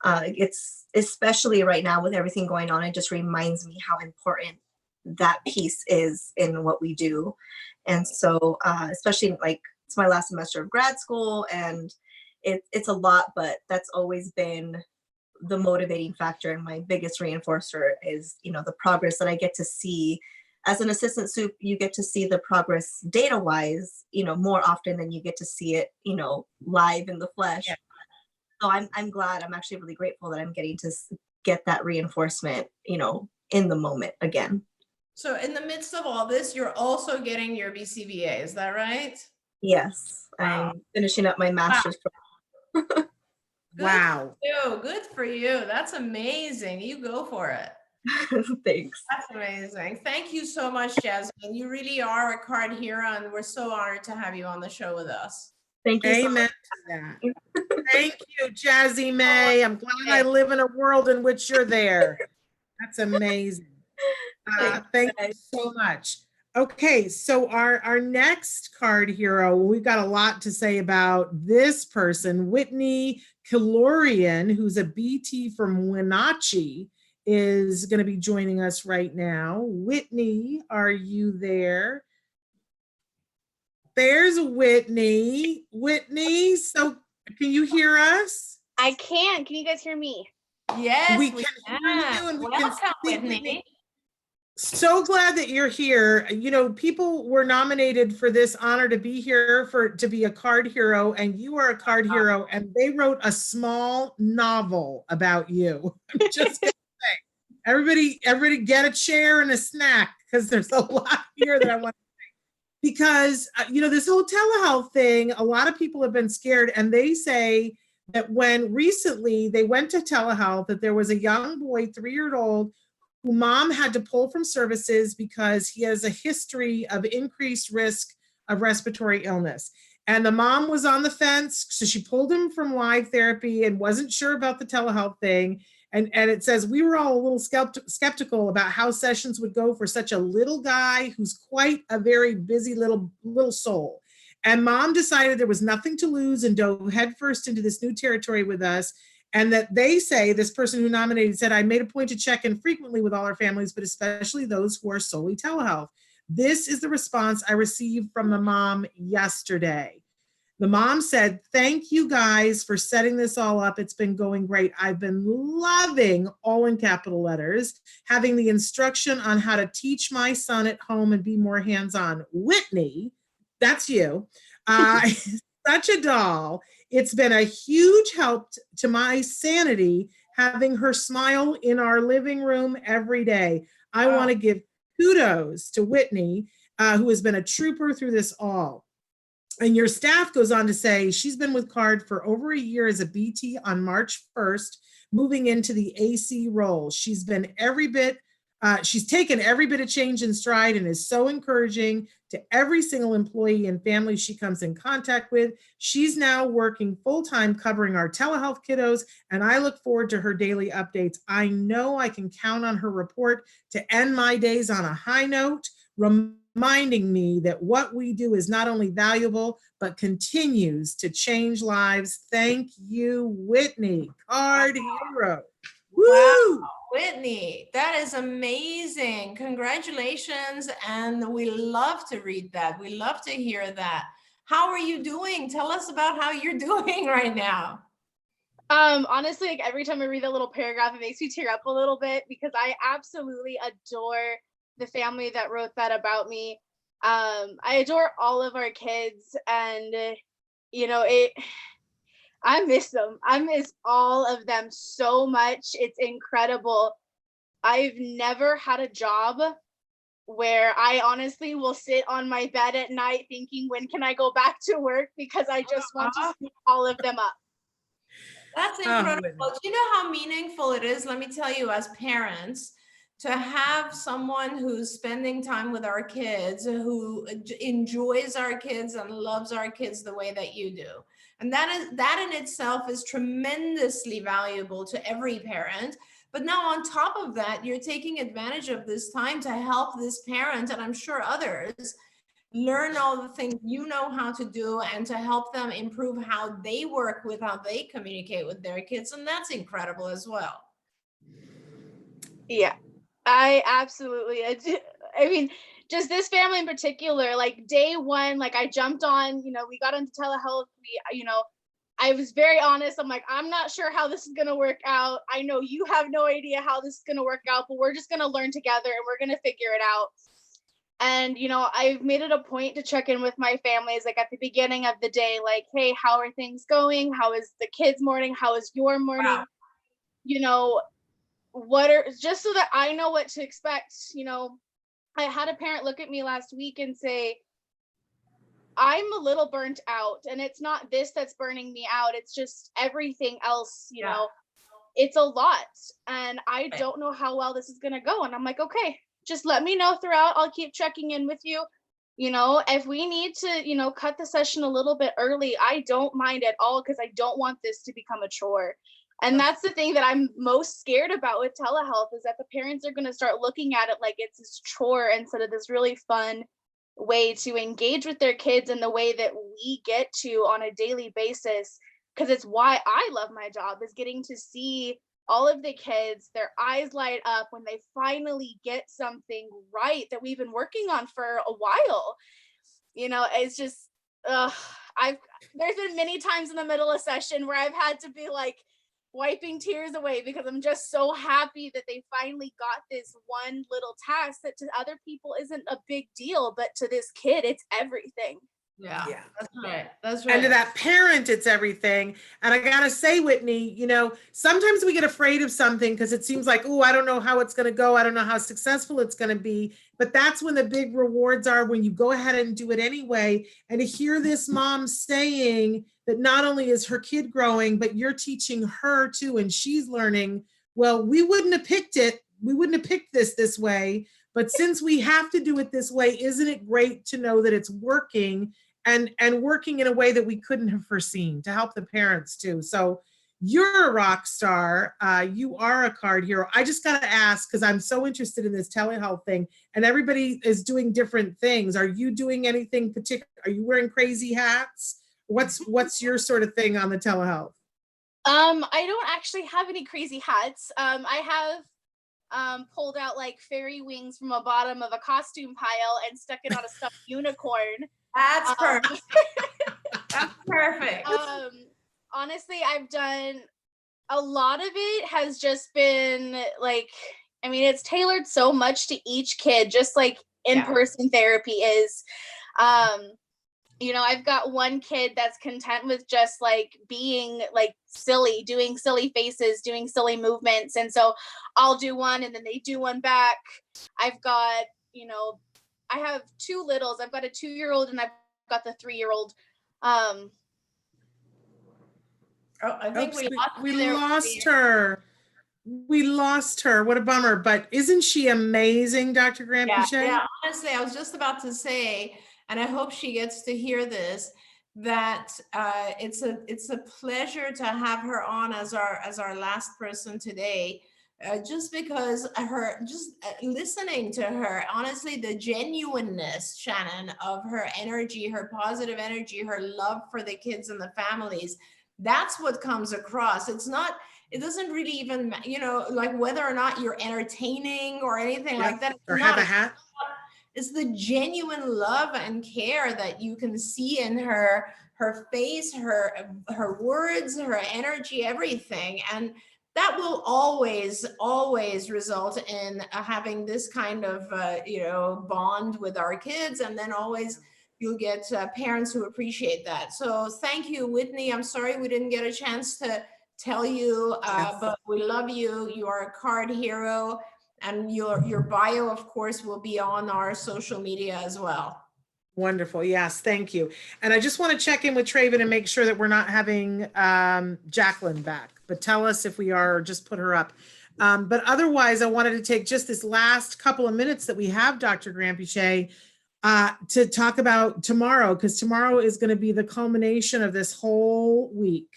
it's especially right now with everything going on, it just reminds me how important that piece is in what we do. And so especially like it's my last semester of grad school and it's a lot, but that's always been the motivating factor. And my biggest reinforcer is, you know, the progress that I get to see as an assistant soup. You get to see the progress data wise, you know, more often than you get to see it, you know, live in the flesh. Yeah. So I'm glad, I'm actually really grateful that I'm getting to get that reinforcement, you know, in the moment again. So in the midst of all this, you're also getting your BCBA, is that right? Yes, wow. I'm finishing up my master's program. Wow. Good for you. That's amazing. You go for it. Thanks. That's amazing. Thank you so much, Jasmine. You really are a card hero, and we're so honored to have you on the show with us. Thank you. Amen so much. to that. Thank you, Jazzy May. I'm glad I live in a world in which you're there. That's amazing. Thank you so much. Okay, so our next card hero, we've got a lot to say about this person. Whitney Killorian, who's a BT from Wenatchee, is going to be joining us right now. Whitney, are you there? There's Whitney. Whitney, so can you hear us? I can. Can you guys hear me? Yes, we can hear you, and we can see Whitney. So glad that you're here. You know, people were nominated for this honor to be here to be a card hero, and you are a card hero, and they wrote a small novel about you. I'm just gonna say, everybody get a chair and a snack, because there's a lot here that I want to say. Because, you know, this whole telehealth thing, a lot of people have been scared, and they say that when recently they went to telehealth, that there was a young boy, 3-year-old, who mom had to pull from services because he has a history of increased risk of respiratory illness. And the mom was on the fence, so she pulled him from live therapy and wasn't sure about the telehealth thing. And it says, we were all a little skeptical about how sessions would go for such a little guy who's quite a very busy little soul. And mom decided there was nothing to lose and dove headfirst into this new territory with us. And that they say, this person who nominated said, I made a point to check in frequently with all our families, but especially those who are solely telehealth. This is the response I received from the mom yesterday. The mom said, thank you guys for setting this all up. It's been going great. I've been loving, all in capital letters, having the instruction on how to teach my son at home and be more hands-on. Whitney, that's you. Such a doll. It's been a huge help to my sanity having her smile in our living room every day. I want to give kudos to Whitney, who has been a trooper through this all. And your staff goes on to say she's been with CARD for over a year as a BT on March 1st, moving into the AC role. She's been she's taken every bit of change in stride and is so encouraging to every single employee and family she comes in contact with. She's now working full-time covering our telehealth kiddos, and I look forward to her daily updates. I know I can count on her report to end my days on a high note. Remind reminding me that what we do is not only valuable, but continues to change lives. Thank you, Whitney, card hero. Woo! Wow, Whitney, that is amazing. Congratulations. And we love to read that. We love to hear that. How are you doing? Tell us about how you're doing right now. Honestly, like every time I read that little paragraph, it makes me tear up a little bit because I absolutely adore the family that wrote that about me. I adore all of our kids, and you know, I miss them. I miss all of them so much. It's incredible. I've never had a job where I honestly will sit on my bed at night thinking, when can I go back to work? Because I just want to see all of them up. That's incredible. Do you know how meaningful it is? Let me tell you, as parents, to have someone who's spending time with our kids, who enjoys our kids and loves our kids the way that you do. And that in itself is tremendously valuable to every parent. But now on top of that, you're taking advantage of this time to help this parent, and I'm sure others, learn all the things you know how to do and to help them improve how they work with, how they communicate with their kids. And that's incredible as well. Yeah, I absolutely, I mean, just this family in particular, like day one, like I jumped on, you know, we got into telehealth, you know, I was very honest. I'm like, I'm not sure how this is going to work out. I know you have no idea how this is going to work out, but we're just going to learn together and we're going to figure it out. And, you know, I've made it a point to check in with my families, like at the beginning of the day, like, hey, how are things going? How is the kids' morning? How is your morning? Wow. You know, just so that I know what to expect. You know, I had a parent look at me last week and say, I'm a little burnt out, and it's not this that's burning me out. It's just everything else, you know, it's a lot, and I don't know how well this is going to go. And I'm like, okay, just let me know throughout. I'll keep checking in with you. You know, if we need to, you know, cut the session a little bit early, I don't mind at all, because I don't want this to become a chore. And that's the thing that I'm most scared about with telehealth, is that the parents are going to start looking at it like it's this chore instead of this really fun way to engage with their kids in the way that we get to on a daily basis. Because it's why I love my job, is getting to see all of the kids, their eyes light up when they finally get something right that we've been working on for a while. You know, it's just, there's been many times in the middle of session where I've had to be like wiping tears away, because I'm just so happy that they finally got this one little task that to other people isn't a big deal, but to this kid, it's everything. Yeah, that's right. That's right. And to that parent, it's everything. And I gotta say, Whitney, you know, sometimes we get afraid of something because it seems like, oh, I don't know how it's gonna go. I don't know how successful it's gonna be. But that's when the big rewards are, when you go ahead and do it anyway. And to hear this mom saying that not only is her kid growing, but you're teaching her too, and she's learning. Well, we wouldn't have picked it. We wouldn't have picked this way. But since we have to do it this way, isn't it great to know that it's working? And working in a way that we couldn't have foreseen, to help the parents too. So you're a rock star. You are a card hero. I just got to ask, because I'm so interested in this telehealth thing, and everybody is doing different things. Are you doing anything particular? Are you wearing crazy hats? What's your sort of thing on the telehealth? I don't actually have any crazy hats. I have pulled out like fairy wings from the bottom of a costume pile and stuck it on a stuffed unicorn. That's perfect. That's perfect. Honestly, I've done a lot of it has just been like, I mean, it's tailored so much to each kid, just like in-person therapy is. You know, I've got one kid that's content with just like being like silly, doing silly faces, doing silly movements. And so I'll do one and then they do one back. I've got, you know, I have two littles. I've got a 2-year-old and I've got the 3-year-old. I think we lost her. We lost her. What a bummer. But isn't she amazing, Dr. Grant-Pichet? Yeah, honestly, I was just about to say, and I hope she gets to hear this, that it's a pleasure to have her on as our last person today. just because listening to her, honestly, the genuineness, Shannon, of her energy, her positive energy, her love for the kids and the families, that's what comes across. It doesn't really even, like whether or not you're entertaining or anything like that. Or have a hat. It's the genuine love and care that you can see in her face, her words, her energy, everything. And that will always result in having this kind of, bond with our kids. And then always you'll get parents who appreciate that. So thank you, Whitney. I'm sorry we didn't get a chance to tell you, but we love you. You are a card hero. And your bio, of course, will be on our social media as well. Wonderful. Yes, thank you. And I just want to check in with Traven and make sure that we're not having Jaclyn back, but tell us if we are, or just put her up. But otherwise, I wanted to take just this last couple of minutes that we have, Dr. Granpeesheh, to talk about tomorrow, because tomorrow is going to be the culmination of this whole week.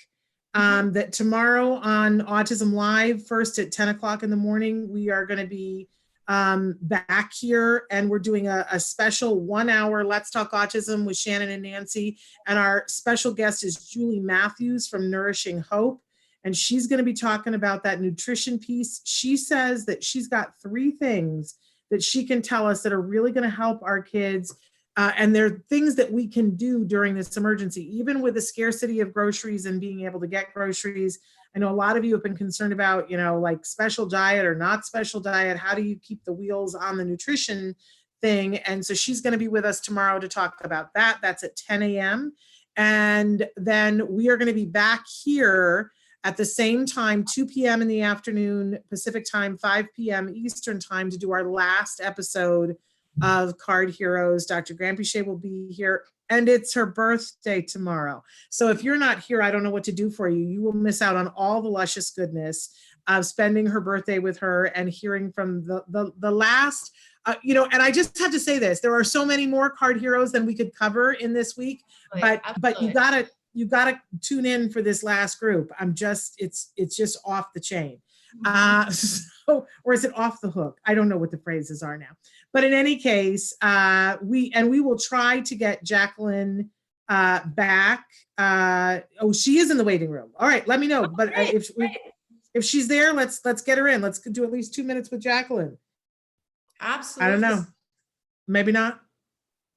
That tomorrow on Autism Live, first at 10 o'clock in the morning, we are going to be back here, and we're doing a special 1 hour Let's Talk Autism with Shannon and Nancy. And our special guest is Julie Matthews from Nourishing Hope. And she's going to be talking about that nutrition piece. She says that she's got 3 things that she can tell us that are really going to help our kids. And there are things that we can do during this emergency, even with the scarcity of groceries and being able to get groceries. I know a lot of you have been concerned about, like special diet or not special diet. How do you keep the wheels on the nutrition thing? And so she's going to be with us tomorrow to talk about that. That's at 10 a.m. And then we are going to be back here at the same time, 2 p.m. in the afternoon, Pacific time, 5 p.m. Eastern time, to do our last episode of Card Heroes. Dr. Granpeesheh will be here, and it's her birthday tomorrow. So if you're not here, I don't know what to do for you. You will miss out on all the luscious goodness of spending her birthday with her and hearing from the last, and I just have to say this, there are so many more Card Heroes than we could cover in this week, but you gotta tune in for this last group. It's just off the chain. Or is it off the hook? I don't know what the phrases are now. But in any case, we will try to get Jaclyn back. She is in the waiting room. All right, let me know. But if she's there, let's get her in. Let's do at least 2 minutes with Jaclyn. Absolutely. I don't know. Maybe not.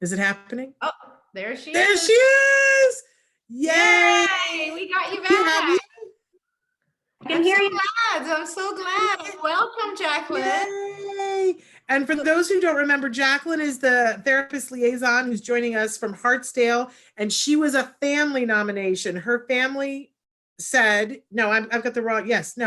Is it happening? Oh, there she is. There she is. Yay! Yay! We got you back. I'm so glad. Welcome, Jaclyn. Yay. And for those who don't remember, Jaclyn is the therapist liaison who's joining us from Hartsdale, and she was a family nomination. Her family said, no, I've got the wrong, yes.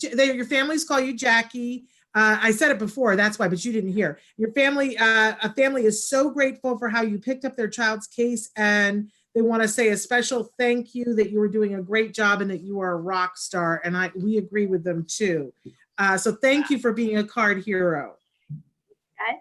Your families call you Jackie. I said it before, that's why, but you didn't hear. Your family, a family is so grateful for how you picked up their child's case, and they want to say a special thank you, that you were doing a great job and that you are a rock star. And we agree with them too. So thank you for being a card hero. Okay.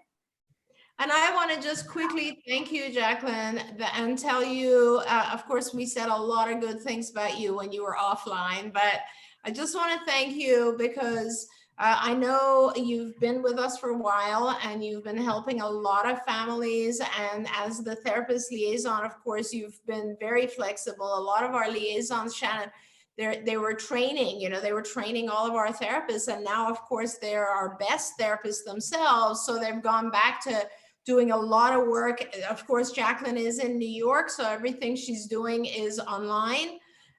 And I want to just quickly thank you, Jaclyn, and tell you, of course, we said a lot of good things about you when you were offline, but I just want to thank you because I know you've been with us for a while and you've been helping a lot of families. And as the therapist liaison, of course, you've been very flexible. A lot of our liaisons, Shannon, they were training, they were training all of our therapists. And now, of course, they're our best therapists themselves. So they've gone back to doing a lot of work. Of course, Jaclyn is in New York, so everything she's doing is online.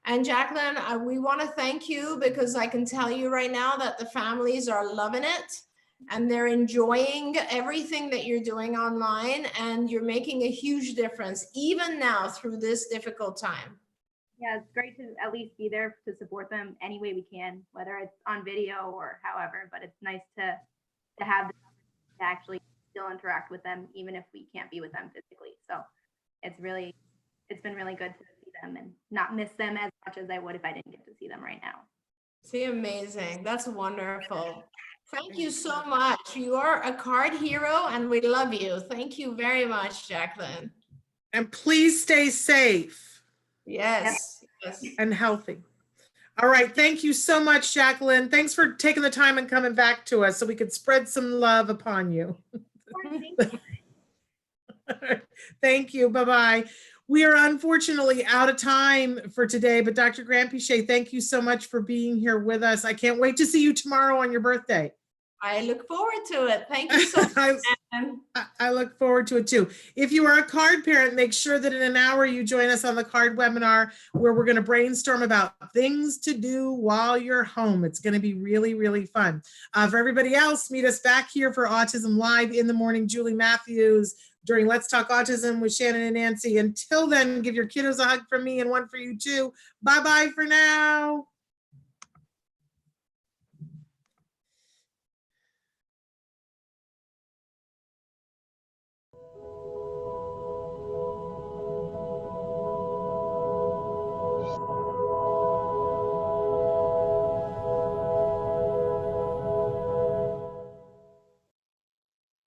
And Jaclyn, we want to thank you because I can tell you right now that the families are loving it and they're enjoying everything that you're doing online, and you're making a huge difference even now through this difficult time. Yeah, it's great to at least be there to support them any way we can, whether it's on video or however, but it's nice to have to actually still interact with them even if we can't be with them physically. So it's been really good to see them and not miss them as much as I would if I didn't get to see them right now. See, amazing. That's wonderful. Thank you so much. You are a card hero and we love you. Thank you very much, Jaclyn. And please stay safe. Yes. And healthy. All right. Thank you so much, Jacqueline. Thanks for taking the time and coming back to us so we could spread some love upon you. Thank you. Bye-bye. We are unfortunately out of time for today, but Dr. Granpeesheh, thank you so much for being here with us. I can't wait to see you tomorrow on your birthday. I look forward to it. Thank you so much. I look forward to it too. If you are a card parent, make sure that in an hour you join us on the card webinar where we're going to brainstorm about things to do while you're home. It's going to be really, really fun. For everybody else, meet us back here for Autism Live in the morning. Julie Matthews during Let's Talk Autism with Shannon and Nancy. Until then, give your kiddos a hug from me and one for you too. Bye-bye for now.